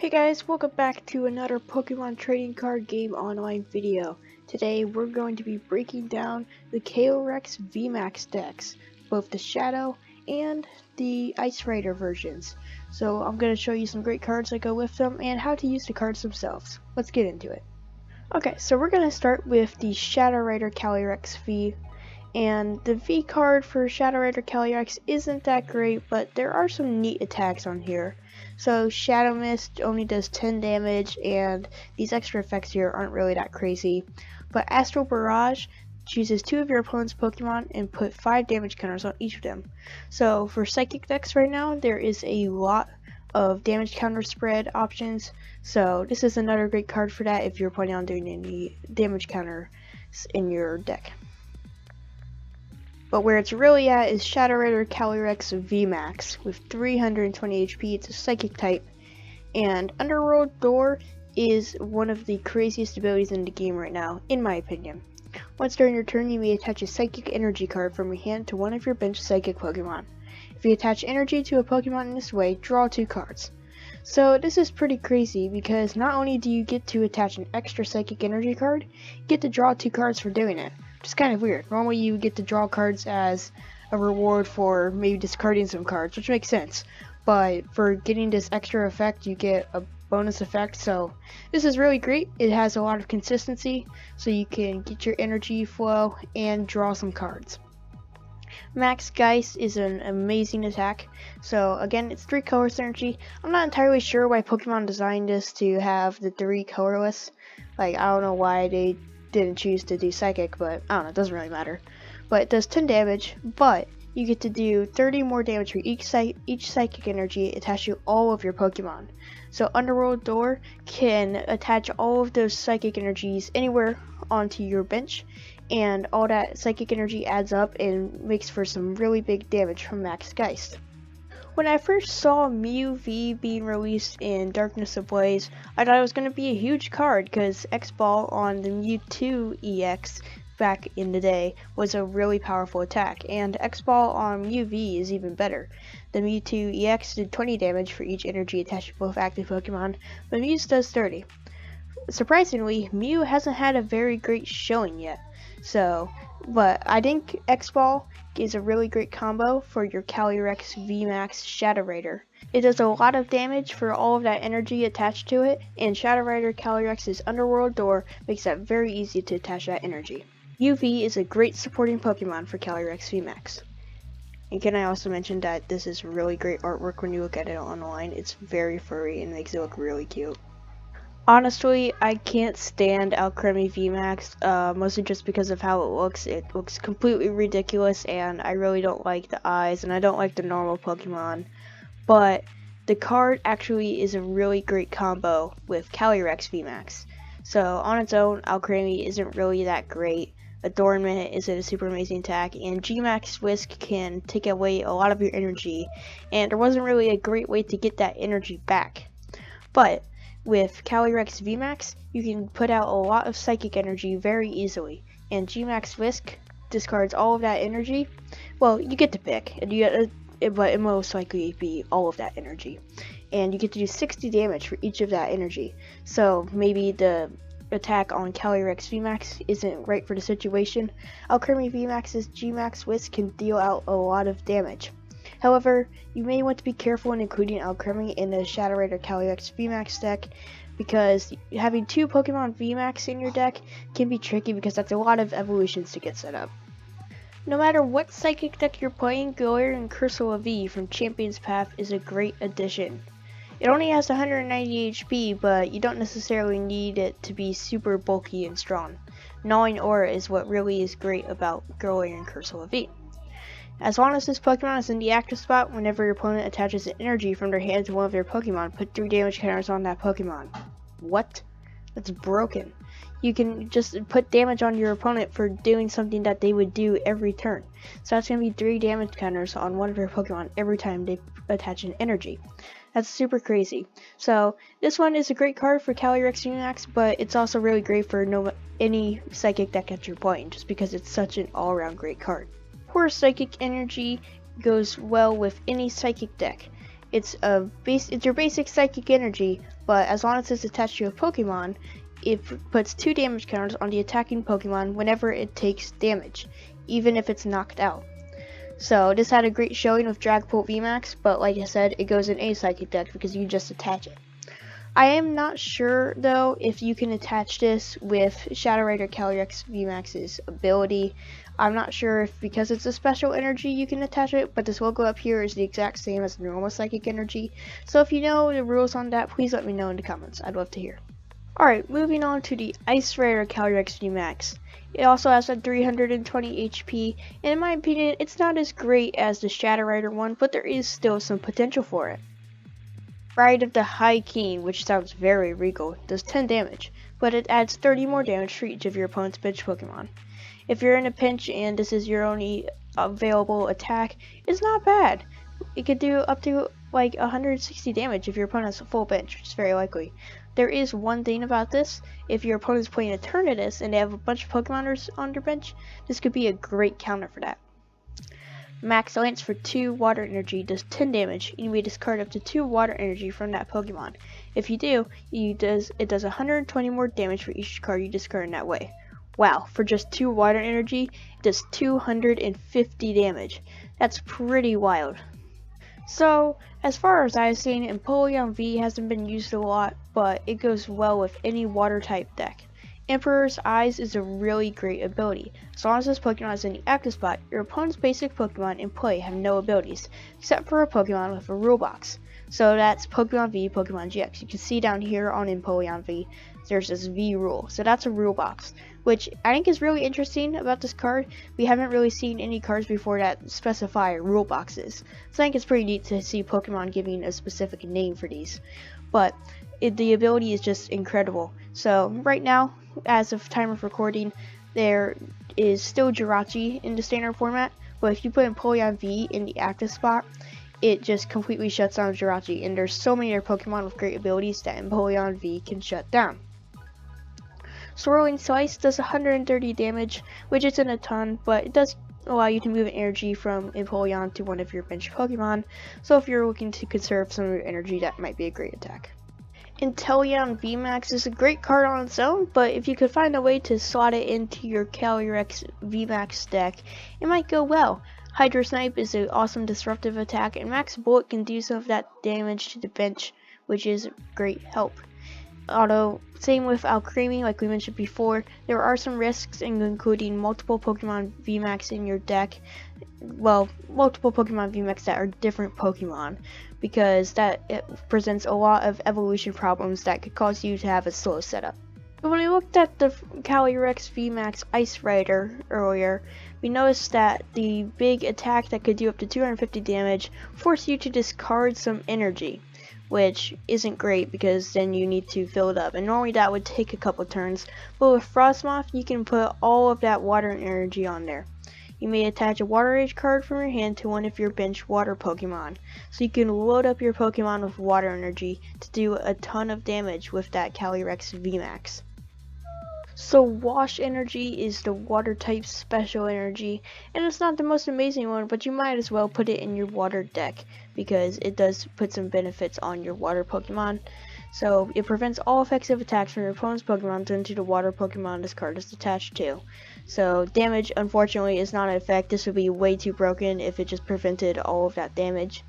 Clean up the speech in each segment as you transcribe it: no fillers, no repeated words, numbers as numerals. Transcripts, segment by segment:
Hey guys, welcome back to another Pokemon trading card game online video. Today we're going to be breaking down the Calyrex Vmax decks, both the Shadow and the Ice Rider versions. So I'm going to show you some great cards that go with them and how to use the cards themselves. Let's get into it. Okay, so we're going to start with the Shadow Rider Calyrex V. And the V card for Shadow Rider Calyrex isn't that great, but there are some neat attacks on here. So Shadow Mist only does 10 damage, and these extra effects here aren't really that crazy. But Astral Barrage chooses 2 of your opponent's Pokemon and put 5 damage counters on each of them. So for Psychic decks right now, there is a lot of damage counter spread options. So this is another great card for that if you're planning on doing any damage counters in your deck. But where it's really at is Shadow Rider Calyrex Vmax with 320 HP. It's a Psychic type, and Underworld Door is one of the craziest abilities in the game right now, in my opinion. Once during your turn, you may attach a Psychic Energy card from your hand to one of your bench Psychic Pokemon. If you attach energy to a Pokemon in this way, draw 2 cards. So this is pretty crazy because not only do you get to attach an extra Psychic Energy card, you get to draw 2 cards for doing it. Which is kind of weird. Normally you get to draw cards as a reward for maybe discarding some cards, which makes sense. But for getting this extra effect, you get a bonus effect. So this is really great. It has a lot of consistency, so you can get your energy flow and draw some cards. Max Geist is an amazing attack. So again, it's 3 color synergy. I'm not entirely sure why Pokemon designed this to have the 3 colorless. Like, I don't know why they didn't choose to do Psychic, but I don't know, it doesn't really matter. But it does 10 damage, but you get to do 30 more damage for each Psychic Energy attached to all of your Pokemon. So Underworld Door can attach all of those Psychic Energies anywhere onto your bench, and all that Psychic Energy adds up and makes for some really big damage from Max Geist. When I first saw Mew V being released in Darkness Ablaze, I thought it was going to be a huge card because X-Ball on the Mewtwo EX back in the day was a really powerful attack, and X-Ball on Mew V is even better. The Mewtwo EX did 20 damage for each energy attached to both active Pokemon, but Mew's does 30. Surprisingly, Mew hasn't had a very great showing yet. But I think X-Ball is a really great combo for your Calyrex Vmax Shadow Rider. It does a lot of damage for all of that energy attached to it, and Shadow Rider Calyrex's Underworld Door makes that very easy to attach that energy. UV is a great supporting Pokemon for Calyrex Vmax. And can I also mention that this is really great artwork when you look at it online. It's very furry and makes it look really cute. Honestly, I can't stand Alchemy Vmax, mostly just because of how it looks. It looks completely ridiculous, and I really don't like the eyes, and I don't like the normal Pokemon. But the card actually is a really great combo with Calyrex Vmax. So on its own, Alchemy isn't really that great. Adornment isn't a super amazing attack, and Gmax Whisk can take away a lot of your energy, and there wasn't really a great way to get that energy back. But with Calyrex Vmax, you can put out a lot of Psychic Energy very easily, and Gmax Whisk discards all of that energy. Well, you get to pick, and but it most likely be all of that energy. And you get to do 60 damage for each of that energy. So maybe the attack on Calyrex Vmax isn't right for the situation. Alchemy Vmax's Gmax Whisk can deal out a lot of damage. However, you may want to be careful in including Alchemy in the Shadow Rider Calyrex Vmax deck, because having 2 Pokemon Vmax in your deck can be tricky because that's a lot of evolutions to get set up. No matter what Psychic deck you're playing, Galarian Cursor V from Champion's Path is a great addition. It only has 190 HP, but you don't necessarily need it to be super bulky and strong. Gnawing Aura is what really is great about Galarian Cursor V. As long as this Pokemon is in the active spot, whenever your opponent attaches an energy from their hand to one of their Pokemon, put 3 damage counters on that Pokemon. What? That's broken. You can just put damage on your opponent for doing something that they would do every turn. So that's going to be 3 damage counters on one of your Pokemon every time they attach an energy. That's super crazy. So this one is a great card for Calyrex Vmax, but it's also really great for any Psychic deck that you're playing, just because it's such an all-around great card. Poor Psychic Energy goes well with any Psychic deck. It's your basic Psychic Energy, but but as long as it's attached to a Pokemon, it puts 2 damage counters on the attacking Pokemon whenever it takes damage, even if it's knocked out. So this had a great showing with Dragapult Vmax, but like I said, it goes in a Psychic deck because you just attach it. I am not sure though if you can attach this with Shadow Rider Calyrex Vmax's ability. I'm not sure if because it's a special energy you can attach it, but this logo up here is the exact same as normal Psychic energy. So if you know the rules on that, please let me know in the comments. I'd love to hear. Alright, moving on to the Ice Rider Calyrex Vmax. It also has a 320 HP, and in my opinion, it's not as great as the Shadow Rider one, but there is still some potential for it. Ride of the High King, which sounds very regal, does 10 damage, but it adds 30 more damage for each of your opponent's bench Pokemon. If you're in a pinch and this is your only available attack, it's not bad. It could do up to like 160 damage if your opponent has a full bench, which is very likely. There is one thing about this: if your opponent is playing a Eternatus and they have a bunch of Pokemoners on their bench, this could be a great counter for that. Max Lance for 2 water energy does 10 damage, and you may discard up to 2 water energy from that Pokemon. If you do, it does 120 more damage for each card you discard in that way. Wow, for just 2 water energy, it does 250 damage. That's pretty wild. So, as far as I've seen, Empoleon V hasn't been used a lot, but it goes well with any water type deck. Emperor's Eyes is a really great ability. As long as this Pokemon is in the active spot, your opponent's basic Pokemon in play have no abilities, except for a Pokemon with a rule box. So that's Pokemon V, Pokemon GX. You can see down here on Empoleon V, there's this V rule. So that's a rule box, which I think is really interesting about this card. We haven't really seen any cards before that specify rule boxes. So I think it's pretty neat to see Pokemon giving a specific name for these. But the ability is just incredible. So right now, as of time of recording, there is still Jirachi in the standard format, but if you put Empoleon V in the active spot, it just completely shuts down Jirachi, and there's so many other Pokemon with great abilities that Empoleon V can shut down. Swirling Slice does 130 damage, which isn't a ton, but it does allow you to move energy from Empoleon to one of your bench Pokemon, so if you're looking to conserve some of your energy, that might be a great attack. Inteleon Vmax is a great card on its own, but if you could find a way to slot it into your Calyrex Vmax deck, it might go well. Hydro Snipe is an awesome disruptive attack, and Max Bullet can do some of that damage to the bench, which is great help. Although, same with Alchemy, like we mentioned before, there are some risks in including multiple Pokemon Vmax in your deck. Well, multiple Pokemon Vmax that are different Pokemon, because it presents a lot of evolution problems that could cause you to have a slow setup. But when we looked at the Calyrex Vmax Ice Rider earlier, we noticed that the big attack that could do up to 250 damage forced you to discard some energy, which isn't great because then you need to fill it up, and normally that would take a couple turns, but with Frostmoth you can put all of that water energy on there. You may attach a Water Age card from your hand to one of your bench water Pokemon, so you can load up your Pokemon with water energy to do a ton of damage with that Calyrex Vmax. So Wash Energy is the water type special energy, and it's not the most amazing one, but you might as well put it in your water deck because it does put some benefits on your water Pokemon. So it prevents all effective attacks from your opponent's Pokemon turned to the water Pokemon this card is attached to. So damage, unfortunately, is not an effect. This would be way too broken if it just prevented all of that damage.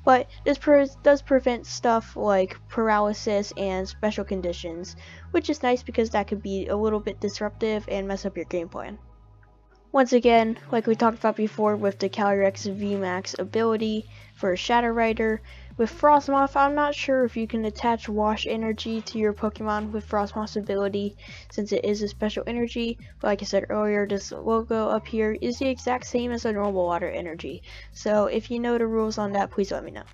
But this does prevent stuff like paralysis and special conditions, which is nice because that could be a little bit disruptive and mess up your game plan. Once again, like we talked about before with the Calyrex Vmax ability for Shadow Rider, with Frostmoth, I'm not sure if you can attach Wash Energy to your Pokemon with Frostmoth's ability, since it is a special energy, but like I said earlier, this logo up here is the exact same as a normal water energy, so if you know the rules on that, please let me know.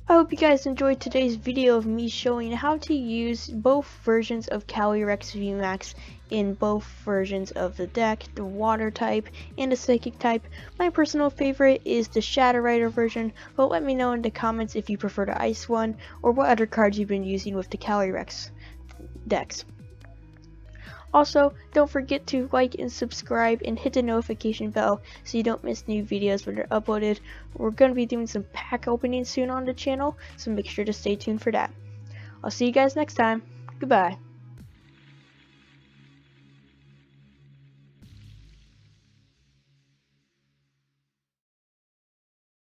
I hope you guys enjoyed today's video of me showing how to use both versions of Calyrex Vmax in both versions of the deck, the water type and the psychic type. My personal favorite is the Shadow Rider version, but let me know in the comments if you prefer the ice one or what other cards you've been using with the Calyrex decks. Also, don't forget to like and subscribe and hit the notification bell so you don't miss new videos when they're uploaded. We're going to be doing some pack openings soon on the channel, so make sure to stay tuned for that. I'll see you guys next time. Goodbye.